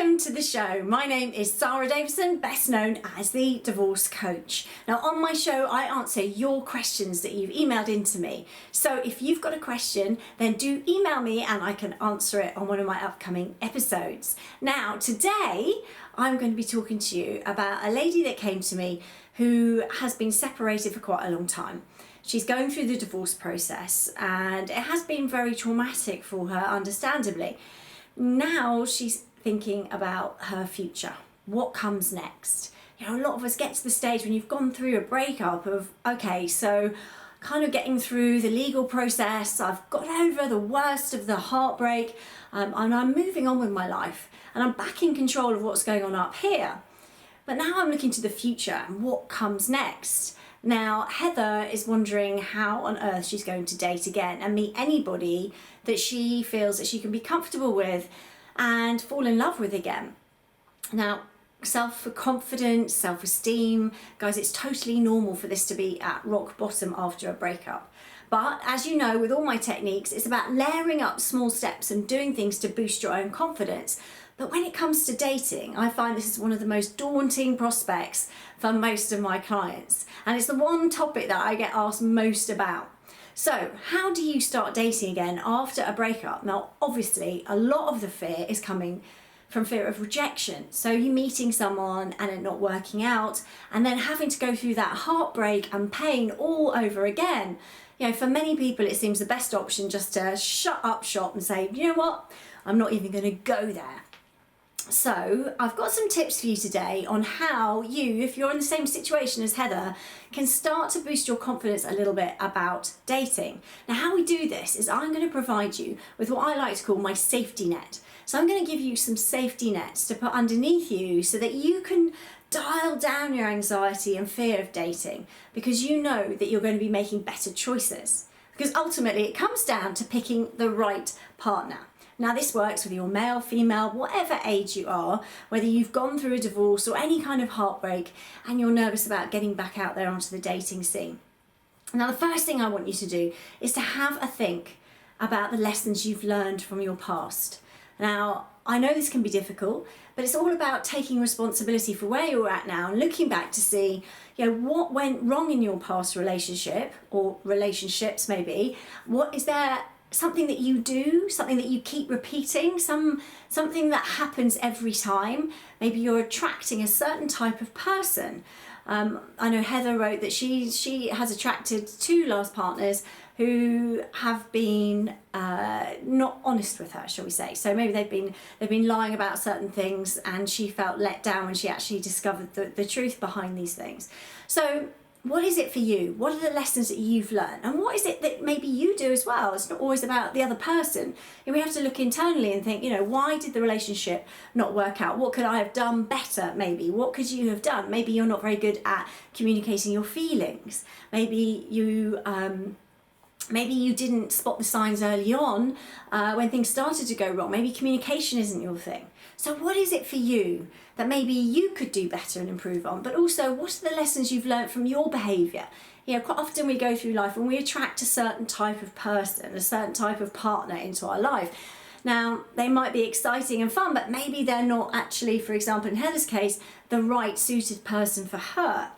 Welcome to the show. My name is Sarah Davison, best known as the Divorce Coach. Now on my show I answer your questions that you've emailed in to me. So if you've got a question, then do email me and I can answer it on one of my upcoming episodes. Now today I'm going to be talking to you about a lady that came to me who has been separated for quite a long time. She's going through the divorce process and it has been very traumatic for her, understandably. Now she's thinking about her future. What comes next? You know, a lot of us get to the stage when you've gone through a breakup of, okay, so kind of getting through the legal process, I've got over the worst of the heartbreak, and I'm moving on with my life, and I'm back in control of what's going on up here. But now I'm looking to the future and what comes next. Now, Heather is wondering how on earth she's going to date again and meet anybody that she feels that she can be comfortable with and fall in love with again. Now, self-confidence, self-esteem, guys, it's totally normal for this to be at rock bottom after a breakup. But as you know, with all my techniques, it's about layering up small steps and doing things to boost your own confidence. But when it comes to dating, I find this is one of the most daunting prospects for most of my clients. And it's the one topic that I get asked most about. So how do you start dating again after a breakup? Now, obviously, a lot of the fear is coming from fear of rejection. So you meeting someone and it not working out and then having to go through that heartbreak and pain all over again. You know, for many people, it seems the best option just to shut up shop and say, you know what, I'm not even going to go there. So I've got some tips for you today on how you, if you're in the same situation as Heather, can start to boost your confidence a little bit about dating. Now, how we do this is I'm going to provide you with what I like to call my safety net. So I'm going to give you some safety nets to put underneath you so that you can dial down your anxiety and fear of dating, because you know that you're going to be making better choices. Because ultimately it comes down to picking the right partner. Now this works with your male, female, whatever age you are, whether you've gone through a divorce or any kind of heartbreak and you're nervous about getting back out there onto the dating scene. Now the first thing I want you to do is to have a think about the lessons you've learned from your past. Now, I know this can be difficult, but it's all about taking responsibility for where you're at now and looking back to see, you know, what went wrong in your past relationship or relationships maybe. What is there something that you do, something that you keep repeating, something that happens every time? Maybe you're attracting a certain type of person. I know Heather wrote that she has attracted two last partners who have been not honest with her, shall we say. So maybe they've been lying about certain things and she felt let down when she actually discovered the truth behind these things. So what is it for you? What are the lessons that you've learned? And what is it that maybe you do as well? It's not always about the other person. And we have to look internally and think, you know, why did the relationship not work out? What could I have done better maybe? What could you have done? Maybe you're not very good at communicating your feelings. Maybe you didn't spot the signs early on when things started to go wrong. Maybe communication isn't your thing. So what is it for you that maybe you could do better and improve on? But also, what are the lessons you've learned from your behaviour? You know, quite often we go through life and we attract a certain type of person, a certain type of partner into our life. Now, they might be exciting and fun, but maybe they're not actually, for example, in Heather's case, the right suited person for her.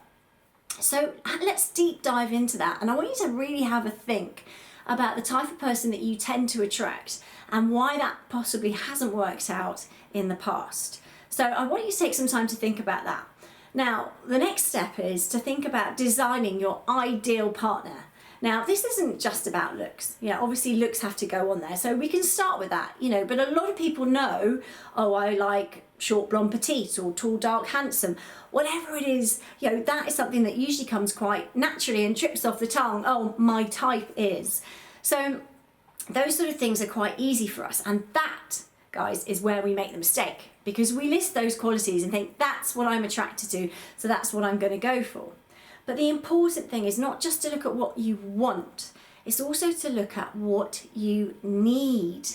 So let's deep dive into that. And I want you to really have a think about the type of person that you tend to attract and why that possibly hasn't worked out in the past. So I want you to take some time to think about that. Now, the next step is to think about designing your ideal partner. Now, this isn't just about looks. You know, obviously looks have to go on there. So we can start with that, you know, but a lot of people know, oh, I like short, blonde, petite, or tall, dark, handsome. Whatever it is, you know, that is something that usually comes quite naturally and trips off the tongue. Oh, my type is. So those sort of things are quite easy for us. And that, guys, is where we make the mistake, because we list those qualities and think that's what I'm attracted to, so that's what I'm going to go for. But the important thing is not just to look at what you want, it's also to look at what you need.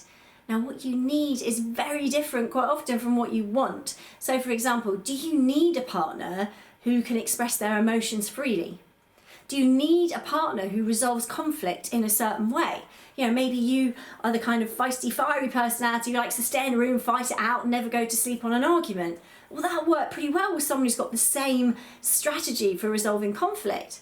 Now, what you need is very different quite often from what you want. So for example, do you need a partner who can express their emotions freely? Do you need a partner who resolves conflict in a certain way? You know, maybe you are the kind of feisty, fiery personality who likes to stay in a room, fight it out, and never go to sleep on an argument. Well, that'll work pretty well with someone who's got the same strategy for resolving conflict.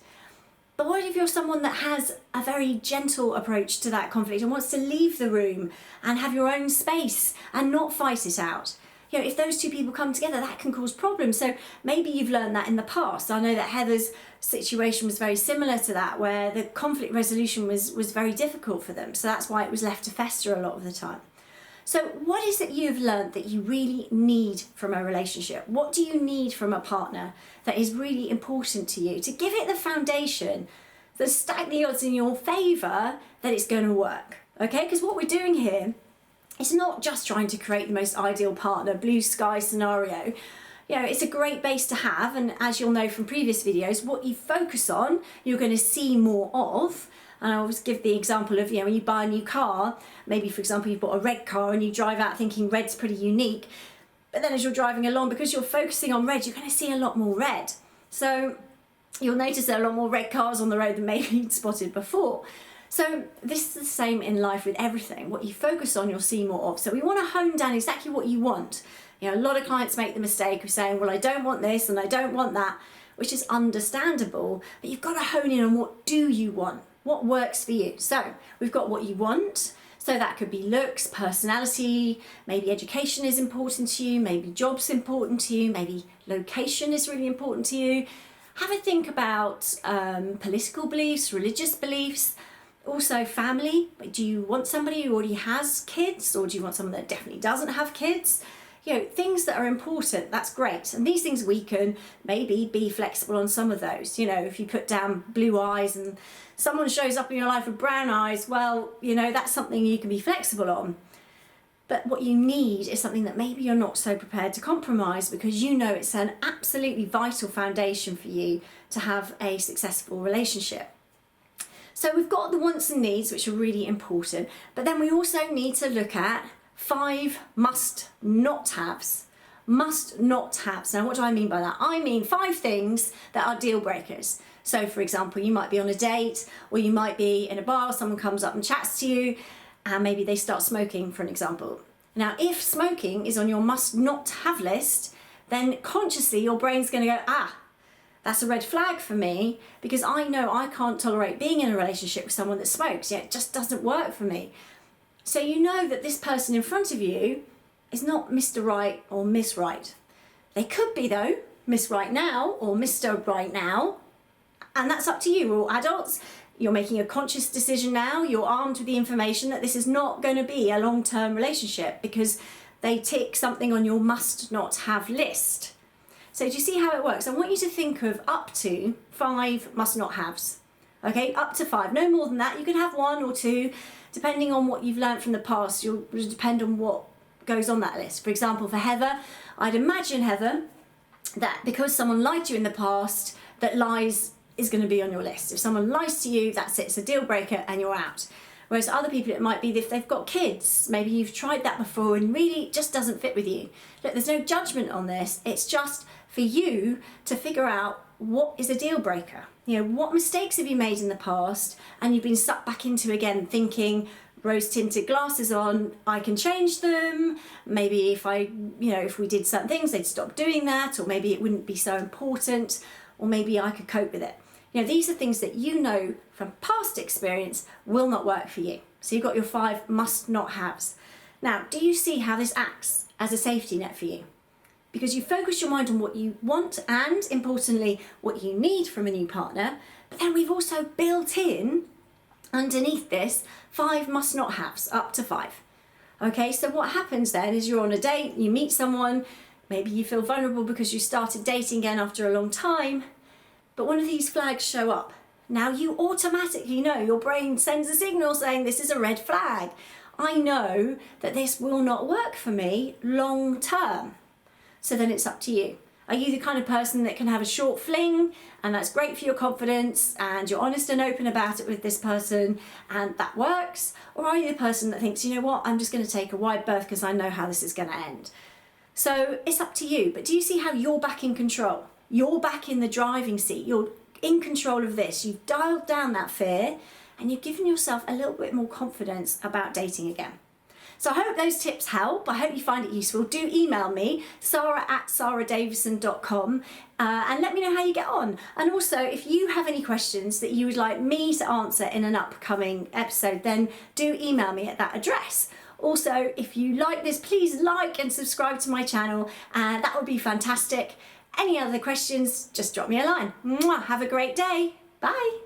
But what if you're someone that has a very gentle approach to that conflict and wants to leave the room and have your own space and not fight it out? You know, if those two people come together, that can cause problems. So maybe you've learned that in the past. I know that Heather's situation was very similar to that, where the conflict resolution was very difficult for them. So that's why it was left to fester a lot of the time. So what is it you've learned that you really need from a relationship? What do you need from a partner that is really important to you to give it the foundation, that stack the odds in your favour that it's going to work? Okay, because what we're doing here, it's not just trying to create the most ideal partner, blue sky scenario. You know, it's a great base to have, and as you'll know from previous videos, what you focus on, you're going to see more of. And I always give the example of, you know, when you buy a new car, maybe for example you've bought a red car and you drive out thinking red's pretty unique, but then as you're driving along, because you're focusing on red, you're going to see a lot more red. So you'll notice there are a lot more red cars on the road than maybe you'd spotted before. So this is the same in life with everything. What you focus on, you'll see more of. So we want to hone down exactly what you want. You know, a lot of clients make the mistake of saying, well, I don't want this and I don't want that, which is understandable, but you've got to hone in on what do you want, what works for you. So we've got what you want. So that could be looks, personality, maybe education is important to you, maybe job's important to you, maybe location is really important to you. Have a think about political beliefs, religious beliefs. Also family. Do you want somebody who already has kids, or do you want someone that definitely doesn't have kids? You know, things that are important, that's great. And these things we can maybe be flexible on some of those. You know, if you put down blue eyes and someone shows up in your life with brown eyes, well, you know, that's something you can be flexible on. But what you need is something that maybe you're not so prepared to compromise, because you know it's an absolutely vital foundation for you to have a successful relationship. So we've got the wants and needs, which are really important, but then we also need to look at 5 must-not-haves. Must-not-haves. Now, what do I mean by that? I mean 5 things that are deal breakers. So, for example, you might be on a date, or you might be in a bar, someone comes up and chats to you, and maybe they start smoking, for an example. Now, if smoking is on your must-not-have list, then consciously your brain's going to go, that's a red flag for me, because I know I can't tolerate being in a relationship with someone that smokes. Yeah, it just doesn't work for me. So you know that this person in front of you is not Mr. Right or Miss Right. They could be though, Miss Right Now or Mr. Right Now, and that's up to you. We're all adults. You're making a conscious decision now. You're armed with the information that this is not going to be a long-term relationship because they tick something on your must-not-have list. So do you see how it works? I want you to think of up to 5 must-not-haves. Okay, up to 5, no more than that. You can have 1 or 2, depending on what you've learned from the past. It'll depend on what goes on that list. For example, for Heather, I'd imagine, Heather, that because someone lied to you in the past, that lies is going to be on your list. If someone lies to you, that's it, it's a deal breaker and you're out. Whereas other people, it might be if they've got kids, maybe you've tried that before and really it just doesn't fit with you. Look, there's no judgment on this. It's just for you to figure out what is a deal breaker. You know, what mistakes have you made in the past and you've been sucked back into again thinking, rose-tinted glasses on, I can change them. Maybe if if we did certain things, they'd stop doing that, or maybe it wouldn't be so important, or maybe I could cope with it. You know, these are things that you know from past experience will not work for you. So you've got your 5 must-not-haves. Now, do you see how this acts as a safety net for you? Because you focus your mind on what you want and, importantly, what you need from a new partner, but then we've also built in, underneath this, 5 must-not-haves, up to 5. Okay, so what happens then is you're on a date, you meet someone, maybe you feel vulnerable because you started dating again after a long time, but one of these flags show up. Now you automatically know, your brain sends a signal saying this is a red flag. I know that this will not work for me long term. So then it's up to you. Are you the kind of person that can have a short fling and that's great for your confidence and you're honest and open about it with this person and that works? Or are you the person that thinks, you know what, I'm just going to take a wide berth because I know how this is going to end? So it's up to you. But do you see how you're back in control? You're back in the driving seat. You're in control of this. You've dialed down that fear and you've given yourself a little bit more confidence about dating again. So I hope those tips help. I hope you find it useful. Do email me, sarah@sarahdavidson.com, and let me know how you get on. And also, if you have any questions that you would like me to answer in an upcoming episode, then do email me at that address. Also, if you like this, please like and subscribe to my channel, and that would be fantastic. Any other questions, just drop me a line. Mwah! Have a great day. Bye.